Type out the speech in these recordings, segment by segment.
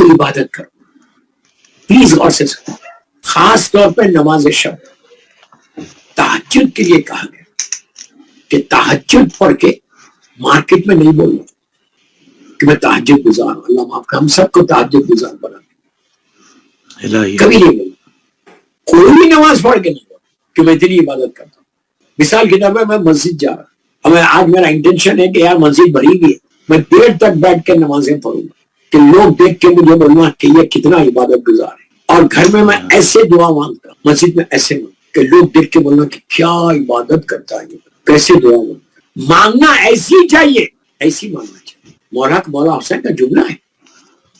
عبادت کرو. پلیز غور سے سنو, خاص طور پر نماز شب, تہجد کے لیے کہا گیا کہ تہجد پڑھ کے مارکیٹ میں نہیں بولنا کہ میں تہجد گزار ہوں. اللہ معاف کرے, ہم سب کو تہجد گزار بنا کبھی نہیں بولنا. کوئی بھی نماز پڑھ کے نہیں بولنا کہ میں اتنی عبادت کرتا ہوں. مثال کے طور پر میں مسجد جا رہا ہوں, ہمیں آج میرا انٹینشن ہے کہ یار مسجد بھری ہوئی ہے, میں دیر تک بیٹھ کے نمازیں پڑھوں گا کہ لوگ دیکھ کے مجھے بولنا کہ یہ کتنا عبادت گزار ہے. اور گھر میں ایسے دعا مانگتا ہوں, مسجد میں ایسے مانگتا کہ لوگ دیکھ کے بولنا کہ کیا عبادت کرتا ہے, کیسے دعا مانگنا ایسی چاہیے, ایسی مانگنا چاہیے. مولا حسین کا جملہ ہے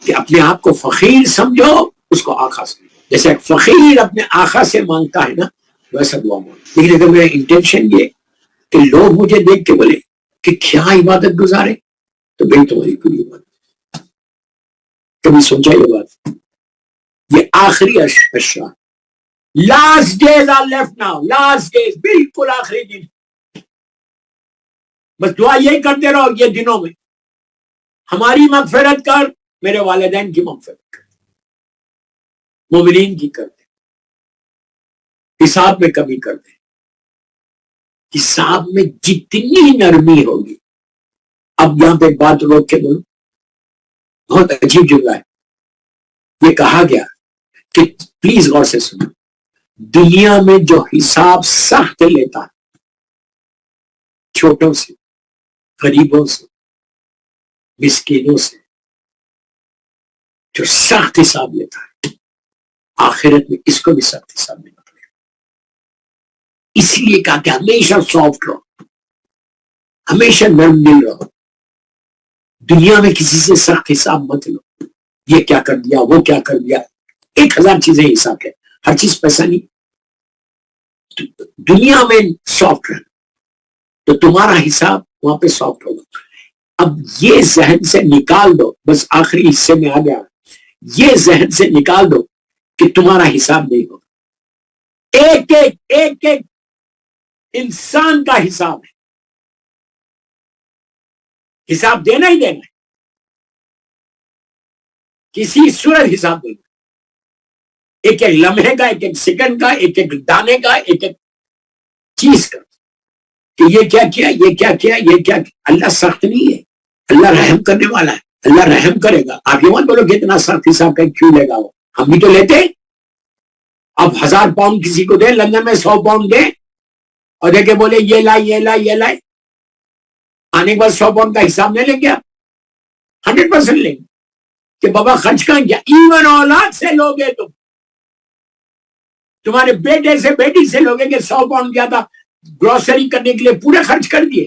کہ اپنے آپ کو فقیر سمجھو, اس کو آقا سمجھو. جیسے ایک فقیر اپنے آقا سے مانگتا ہے نا, ویسا دعا مانگنا. لیکن اگر میرا انٹینشن یہ کہ لوگ مجھے دیکھ کے بولے کہ کیا عبادت گزارے, تو بھائی تمہاری پوری عبادت. کبھی سوچا یہ بات؟ یہ آخری اشرا, last days are left now, last days, بالکل آخری دن. بس دعا یہی کرتے رہو یہ دنوں میں, ہماری مغفرت کر, میرے والدین کی مغفرت کر, مومنین کی کر دے, حساب میں کمی کر دے. حساب میں جتنی نرمی ہوگی. اب یہاں پہ بات روک کے بولو, بہت عجیب جملہ ہے. یہ کہا گیا کہ پلیز غور سے سنو, دنیا میں جو حساب سخت لیتا ہے, چھوٹوں سے, غریبوں سے, مسکینوں سے, جو سخت حساب لیتا ہے, آخرت میں اس کو بھی سخت حساب لینا پڑے گا. اس لیے کہا کہ ہمیشہ سافٹ رہو, ہمیشہ نرم دل رہو. دنیا میں کسی سے سخت حساب مت لو, یہ کیا کر دیا, وہ کیا کر دیا, 1000 چیزیں حساب ہے, ہر چیز پیسہ نہیں. دنیا میں سافٹ رہنا تو تمہارا حساب وہاں پہ سافٹ ہوگا. اب یہ ذہن سے نکال دو, بس آخری حصے میں آ گیا, یہ ذہن سے نکال دو کہ تمہارا حساب نہیں ہوگا. ایک ایک انسان کا حساب ہے, حساب دینا ہی دینا ہے, کسی صورت حساب دینا. ایک ایک لمحے کا, ایک ایک سیکنڈ کا, ایک ایک دانے کا, ایک ایک چیز کا, کہ یہ کیا کیا, یہ کیا کیا, یہ کیا کیا. اللہ سخت نہیں ہے, اللہ رحم کرنے والا ہے, اللہ رحم کرے گا. آپ یہ مت بولو کہ اتنا سخت حساب کا کیوں لے گا, وہ ہم بھی تو لیتے. اب 1000 پاؤنڈ کسی کو دے, لندن میں 100 پاؤنڈ دے اور دے کے بولے یہ لائے یہ لائے یہ لائے, آنے کے بعد 100 پاؤنڈ کا حساب نہیں لیں گے آپ, 100% لیں گے کہ بابا خرچ کہاں کیا. ایون اولاد سے لوگے, تمہارے بیٹے سے بیٹی سے لوگے کہ 100 پاؤنڈ کیا تھا, گروسری کرنے کے لیے پورے خرچ کر دیے.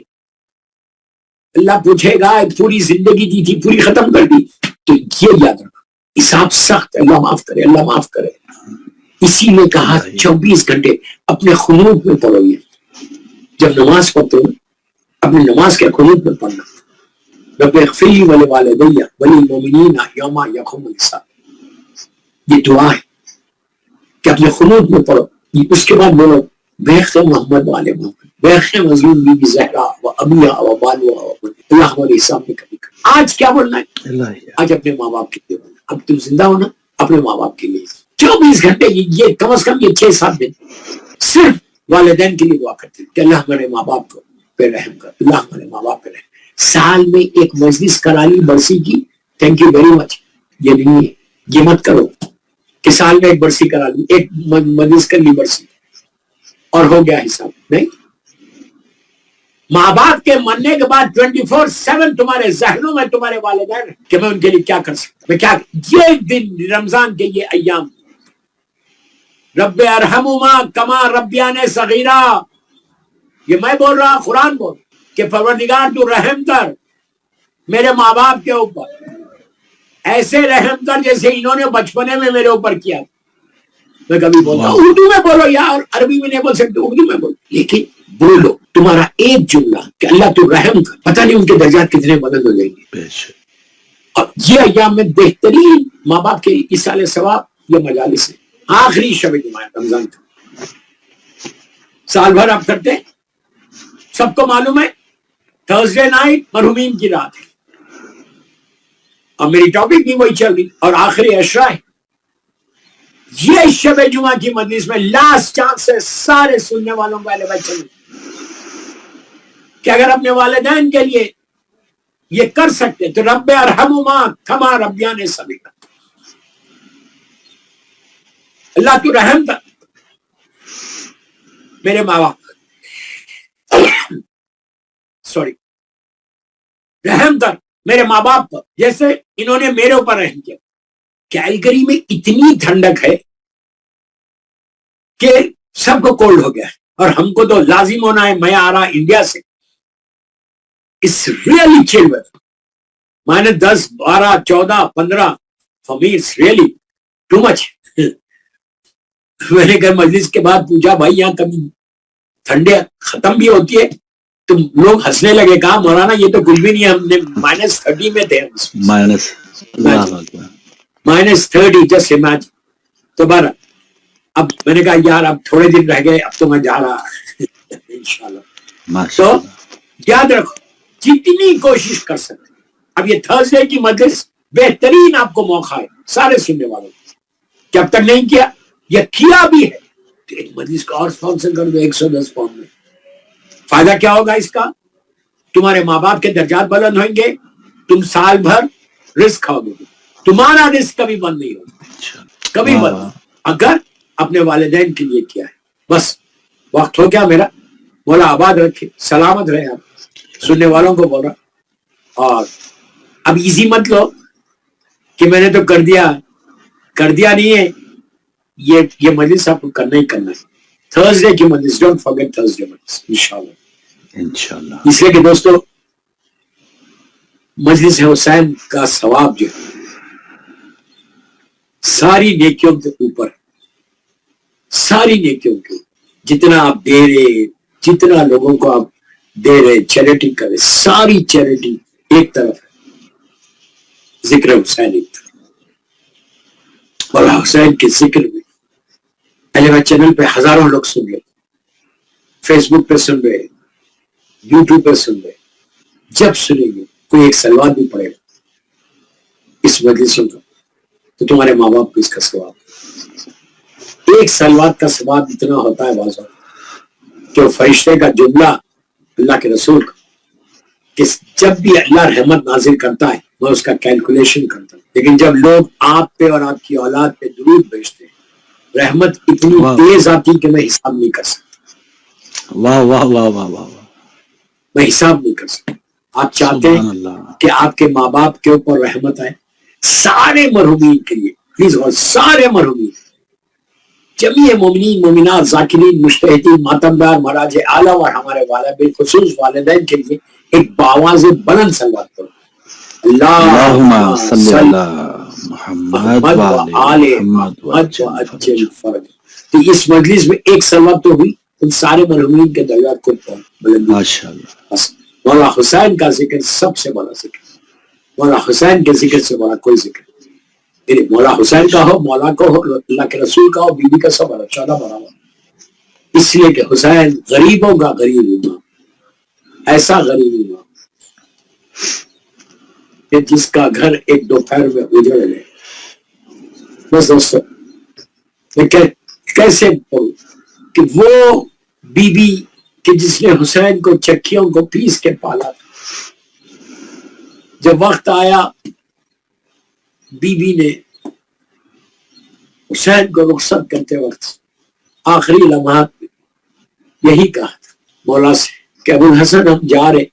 اللہ پوچھے گا پوری زندگی دی تھی, پوری ختم کر دی. تو یہ یاد رکھو, حساب سخت. اللہ معاف کرے, اللہ معاف کرے. اسی نے کہا 24 گھنٹے اپنے قنوت میں پڑھو. یہ جب نماز پڑھتے ہو اپنی نماز کے قنوت میں پڑھنا, رب اغفر لی ولوالدی وللمؤمنین یوم یقوم الحساب. یہ دعا ہے کہ اپنے قنوت میں پڑھو. اس کے بعد بولو بیخ محمد والے محمد, بیخ مظلوم بی بی زہرا و ابیہا و بالوہا و بنیہا, اللہ ہمارے حساب میں کبھی کر. آج کیا بولنا ہے؟ آج اپنے ماں باپ کے لیے بولنا. اب تم زندہ ہونا اپنے ماں باپ کے لیے 24 گھنٹے, یہ کم از کم یہ 6-7 دن صرف والدین کے لیے دعا کرتے ہیں کہ اللہ ہمارے ماں باپ کو پہ رحم کر, اللہ ہمارے ماں باپ پہ رحم. سال میں ایک مجلس کرا لی برسی کی, تھینک یو ویری مچ. یہ نہیں ہے, یہ مت کرو کہ سال میں ایک برسی کرا لی, ایک مجلس کر لی برسی اور ہو گیا حساب. نہیں, ماں باپ کے مرنے کے بعد 24/7 تمہارے ذہنوں میں تمہارے والدین کہ میں ان کے لیے کیا کر سکتا, میں کیا. یہ دن رمضان کے یہ ایام, رب ارحمہما کما ربیانی صغیرا, یہ میں بول رہا, قرآن بول کہ پروردگار تو رحم کر میرے ماں باپ کے اوپر, ایسے رحم کر جیسے انہوں نے بچپنے میں میرے اوپر کیا. میں کبھی بولتا ہوں اردو میں بولو یار, عربی میں نہیں بول سکتے, اردو میں بولو, لیکن بولو. تمہارا ایک جملہ کہ اللہ تو رحم کر, پتہ نہیں ان کے درجات کتنے بلند ہو جائیں گے. اور یہ ایام میں بہترین ماں باپ کے ایصال ثواب یہ مجالس ہے. آخری شب جمعہ رمضان کا, سال بھر آپ کرتے ہیں, سب کو معلوم ہے تھرسڈے نائٹ مرحومین کی رات ہے. اور میری ٹاپک بھی وہی چل رہی اور آخری اشرا ہے. یہ شب جمعہ کی مجلس میں لاسٹ چانس ہے سارے سننے والوں کو اہل بیت چلیں کہ اگر اپنے والدین کے لیے یہ کر سکتے تو رب ارحمہما کما ربیانی صغیرا، اللہ تو رحم کر میرے ماں باپ سوری رحم کر میرے ماں باپ پر جیسے انہوں نے میرے اوپر رحم کیا. کیلگری میں اتنی ٹھنڈک ہے کہ سب کو کولڈ ہو گیا ہے اور ہم کو تو لازم ہونا ہے. میں آ رہا انڈیا سے. It's really chill weather. -10, 12, 14, 15 for me it's really too much. میں نے کہا مجلس کے بعد پوچھا بھائی یہاں کبھی ٹھنڈے ختم بھی ہوتی ہے؟ تو لوگ ہنسنے لگے. کہا مولانا یہ تو کچھ بھی نہیں ہے، ہم نے -30 میں تھے. -30 جسٹ امیجن. تو بارہ اب میں نے کہا یار اب تھوڑے دن رہ گئے، اب تو میں جا رہا انشاءاللہ. تو یاد رکھو جتنی کوشش کر سکتے. اب یہ تھرسڈے کی مجلس بہترین آپ کو موقع ہے سارے سننے والوں کہ اب تک نہیں کیا یا کیا بھی ہے تو ایک مجلس کا اور اسپانسر کر دو 110 پاؤنڈ میں. فائدہ کیا ہوگا اس کا؟ تمہارے ماں باپ کے درجات بلند ہوئیں گے، تم سال بھر رزق کھاؤ گے، تمہارا رزق کبھی بند نہیں ہوگا، کبھی بند اگر اپنے والدین کے لیے کیا ہے. بس وقت ہو گیا میرا. مولا آباد رکھے، سلامت رہے. آپ سننے والوں کو بول رہا. اور اب ایزی مت لو کہ میں نے تو کر دیا نہیں ہے. یہ مجلس آپ کو کرنا ہی کرنا ہے. تھرسڈے کی مجلس، ڈونٹ فرگیٹ تھرسڈے مجلس انشاءاللہ. اس لیے کہ دوستو مجلس حسین کا ثواب جو ہے ساری نیکیوں کے اوپر، ساری نیکیوں کے اوپر جتنا آپ دے رہے، جتنا لوگوں کو آپ دے رہے، چیریٹی کرے، ساری چیریٹی ایک طرف ہے، ذکر حسین ایک طرف. اور حسین کے ذکر میں اہل بیت چینل پہ ہزاروں لوگ سن رہے، فیس بک پہ سن رہے، یوٹیوب پہ سن رہے. جب سنیں گے کوئی ایک سلوات بھی پڑے گا اس مجلسوں کا تو تمہارے ماں باپ کو اس کا ثواب. ایک سلوات کا ثواب اتنا ہوتا ہے بازار کہ وہ فرشتے کا جملہ اللہ کے رسول کا کہ جب بھی اللہ رحمت نازل کرتا ہے میں اس کا کیلکولیشن کرتا ہوں، لیکن جب لوگ آپ پہ اور آپ کی اولاد پہ درود بھیجتے ہیں رحمت اتنی تیز آتی کہ میں حساب نہیں کر سکتا. واہ واہ واہ واہ واہ، میں حساب نہیں کر سکتا. آپ چاہتے ہیں کہ آپ کے ماں باپ کے اوپر رحمت آئے سارے مرحومین کے لیے پلیز، اور سارے مرحومین، جمیع مومنین مومنات ذاکرین مجتہدین ماتمدار مراج اعلیٰ اور ہمارے بالخصوص والدین کے لیے ایک باواز بلند سلوات کرو. اللہم صلی علی محمد و آل محمد و عجل فرج. تو اس مجلس میں ایک سلوات تو ہوئی ان سارے مرحومین کے درجات کو بلند. ماشاءاللہ. مولا حسین کا ذکر سب سے بڑا ذکر، مولا حسین کے ذکر سے بڑا کوئی ذکر نہیں. مولا حسین کا ہو، مولا کا ہو، اللہ کے رسول کا ہو، بی بی کا سب بڑا 14 بڑا ہوا. اس لیے کہ حسین غریبوں کا غریب امام، ایسا غریب امام کہ جس کا گھر ایک دوپہر میں اجڑ گئے. بس دوستو میں کیسے بولوں کہ وہ بی بی کہ جس نے حسین کو چکیوں کو پیس کے پالا تھا، جب وقت آیا بی بی نے حسین کو رخصت کرتے وقت آخری لمحات میں یہی کہا تھا مولا سے کہ ابو الحسن ہم جا رہے،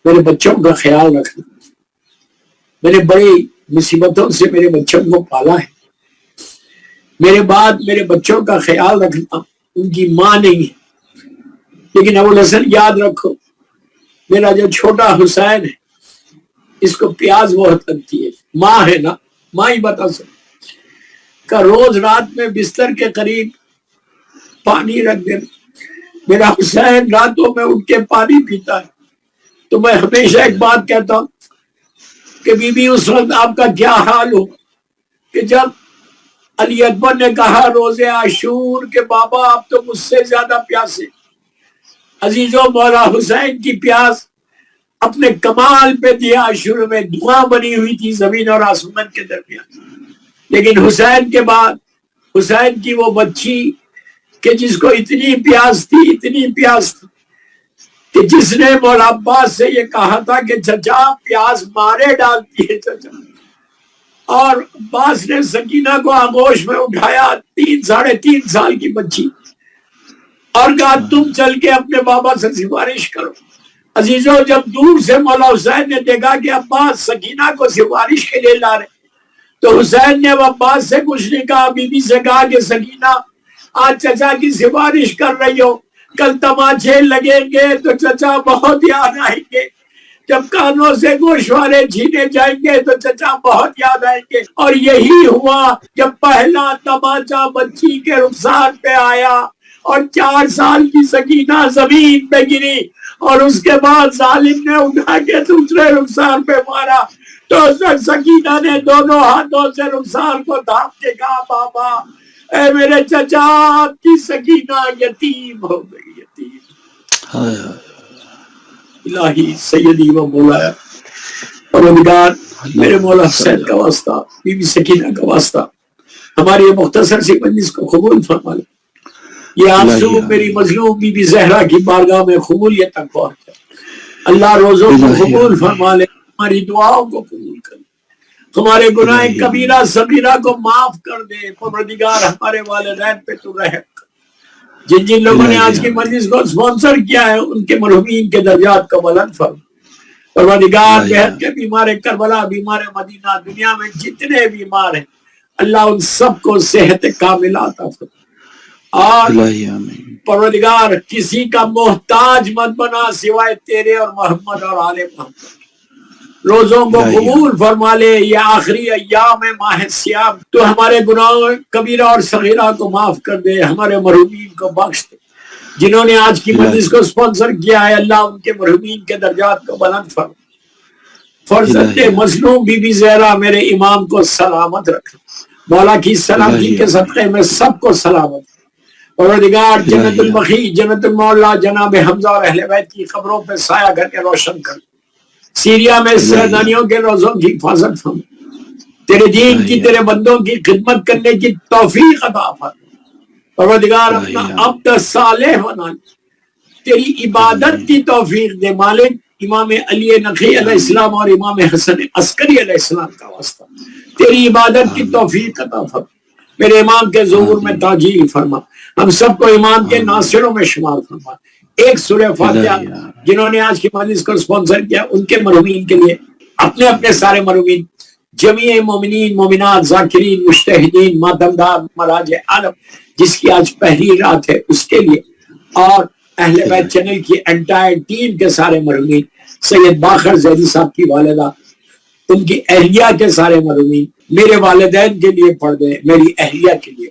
میرے بچوں کا خیال رکھنا، میں نے بڑی مصیبتوں سے میرے بچوں کو پالا ہے، میرے بعد میرے بچوں کا خیال رکھنا. ان کی ماں نہیں ہے لیکن ابو الحسن یاد رکھو میرا جو چھوٹا حسین ہے اس کو پیاز بہت لگتی ہے، ماں ہے نا، ماں ہی بتا سکتی کا روز رات میں بستر کے قریب پانی رکھ دینا. میرا حسین راتوں میں اٹھ کے پانی پیتا ہے. تو میں ہمیشہ ایک بات کہتا ہوں کہ بی بی اس وقت آپ کا کیا حال ہو کہ جب علی اکبر نے کہا روز عاشور کہ بابا آپ تو مجھ سے زیادہ پیاسے. عزیزوں مولا حسین کی پیاس اپنے کمال پہ دیا، شروع میں دعا بنی ہوئی تھی زمین اور آسمان کے درمیان، لیکن حسین کے بعد حسین کی وہ بچی کہ جس کو اتنی پیاس تھی کہ جس نے مولا عباس سے یہ کہا تھا کہ چچا پیاس مارے ڈالتی ہے چچا، اور عباس نے سکینہ کو آغوش میں اٹھایا، 3.5 سال کی بچی، اور کہا تم چل کے اپنے بابا سے سفارش کرو۔ عزیزوں، جب دور سے مولا حسین نے دیکھا کہ عباس سکینہ کو سفارش کے لیے لا رہے تو حسین نے عباس سے کچھ نہیں کہا، بی بی سے کہا کہ سکینہ آج چچا کی سفارش کر رہی ہو، کل تماچے لگیں گے تو چچا بہت یاد آئیں گے، جب کانوں سے گوشوارے چھینے جائیں گے تو چچا بہت یاد آئیں گے۔ اور یہی ہوا، جب پہلا تماچا بچی کے رخسار پہ آیا اور 4 سال کی سکینہ زمین پہ گری، اور اس کے بعد ظالم نے اٹھا کے دوسرے رخسار پہ مارا، تو سکینہ نے دونوں ہاتھوں سے رخسار کو تھام کے کہا بابا اے میرے چچا، آپ کی سکینہ یتیم ہو گئی، یتیم۔ الہی سیدی و مولایا پروردگار، میرے مولا حسین کا واسطہ، بی بی سکینہ کا واسطہ، ہماری یہ مختصر سی مجلس کو قبول فرما لے۔ یہ آنسو میری مظلوم بی بی زہرا کی بارگاہ میں قبولیت تک پہنچ جائے۔ اللہ روزوں کو قبول فرما لے، ہماری دعاؤں کو قبول کر لے، ہمارے گناہ کبیرہ صغیرہ کو معاف کر دے۔ پروردگار ہمارے والدین پہ تو رحم کر، جن لوگوں نے آج کی مجلس کو اسپانسر کیا ہے ان کے مرحومین کے درجات کو بلند فرما۔ پروردگار بہت کے بیمار کربلا، بیمار مدینہ، دنیا میں جتنے بیمار ہیں اللہ ان سب کو صحت کاملہ عطا فرما، اور پروردگار کسی کا محتاج مت بنا سوائے تیرے اور محمد اور آل محمد۔ روزوں کو قبول فرما لے، یہ آخری ایام ماہ سیام، تو ہمارے گناہوں کبیرہ اور صغیرہ کو معاف کر دے، ہمارے مرحومین کو بخش دے۔ جنہوں نے آج کی مجلس کو اسپانسر کیا ہے اللہ ان کے مرحومین کے درجات کو بلند فرما۔ فرزند مظلوم بی بی زہرا میرے امام کو سلامت رکھ، مولا کی سلامتی کے صدقے میں سب کو سلامت۔ پروردگار جنت البقیع، جنت المعلا جناب حمزہ اور اہل بیت کی قبروں پہ سایہ کر کے روشن کر، سیریا میں سردانیوں کے روزوں کی حفاظت فرما، تیرے دین کی، تیرے بندوں کی خدمت کرنے کی توفیق عطا فرما۔ پروردگار اپنا عبد صالح بنا، تیری عبادت کی توفیق دے مالک۔ امام علی نقی علیہ السلام اور امام حسن عسکری علیہ السلام کا واسطہ تیری عبادت کی توفیق عطا فرما، میرے امام کے ظہور میں تاجیل فرما، ہم سب کو امام کے ناصروں میں شمار فرما۔ ایک سورہ فاتحہ جنہوں نے آج کی مجلس کو اسپانسر کیا ان کے مرحومین کے لیے، اپنے اپنے سارے مرحومین، جمیع مومنین مومنات ذاکرین مجتہدین ماتمدار مراج عالم جس کی آج پہلی رات ہے اس کے لیے، اور اہل بیت چینل کی انٹائر ٹیم کے سارے مرحومین، سید باقر زیدی صاحب کی والدہ، ان کی اہلیہ کے سارے مرحومین، میرے والدین کے لیے پڑھ دیں، میری اہلیہ کے لیے